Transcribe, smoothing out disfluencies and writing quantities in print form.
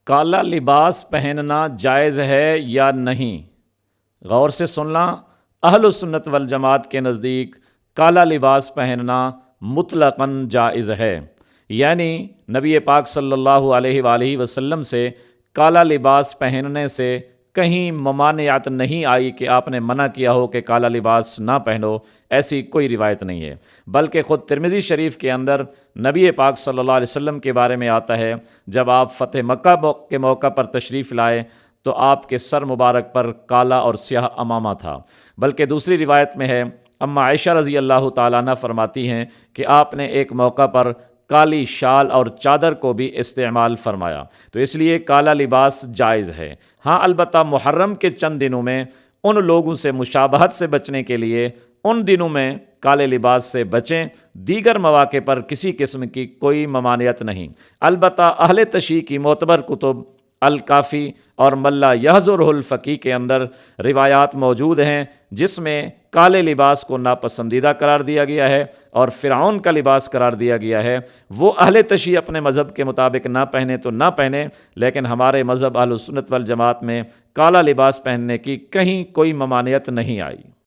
کالا لباس پہننا جائز ہے یا نہیں؟ غور سے سننا، اہل السنت والجماعت کے نزدیک کالا لباس پہننا مطلقاً جائز ہے، یعنی نبی پاک صلی اللہ علیہ وآلہ وسلم سے کالا لباس پہننے سے کہیں ممانعت نہیں آئی کہ آپ نے منع کیا ہو کہ کالا لباس نہ پہنو، ایسی کوئی روایت نہیں ہے۔ بلکہ خود ترمذی شریف کے اندر نبی پاک صلی اللہ علیہ وسلم کے بارے میں آتا ہے، جب آپ فتح مکہ کے موقع پر تشریف لائے تو آپ کے سر مبارک پر کالا اور سیاہ عمامہ تھا۔ بلکہ دوسری روایت میں ہے، اما عائشہ رضی اللہ تعالیٰ عنہ فرماتی ہیں کہ آپ نے ایک موقع پر کالی شال اور چادر کو بھی استعمال فرمایا، تو اس لیے کالا لباس جائز ہے۔ ہاں البتہ محرم کے چند دنوں میں ان لوگوں سے مشابہت سے بچنے کے لیے ان دنوں میں کالے لباس سے بچیں، دیگر مواقع پر کسی قسم کی کوئی ممانعت نہیں۔ البتہ اہل تشیع کی معتبر کتب الکافی اور ملا یحضرہ الفقیہ کے اندر روایات موجود ہیں جس میں کالے لباس کو ناپسندیدہ قرار دیا گیا ہے اور فرعون کا لباس قرار دیا گیا ہے۔ وہ اہل تشیع اپنے مذہب کے مطابق نہ پہنے تو نہ پہنے، لیکن ہمارے مذہب اہل سنت والجماعت میں کالا لباس پہننے کی کہیں کوئی ممانعت نہیں آئی۔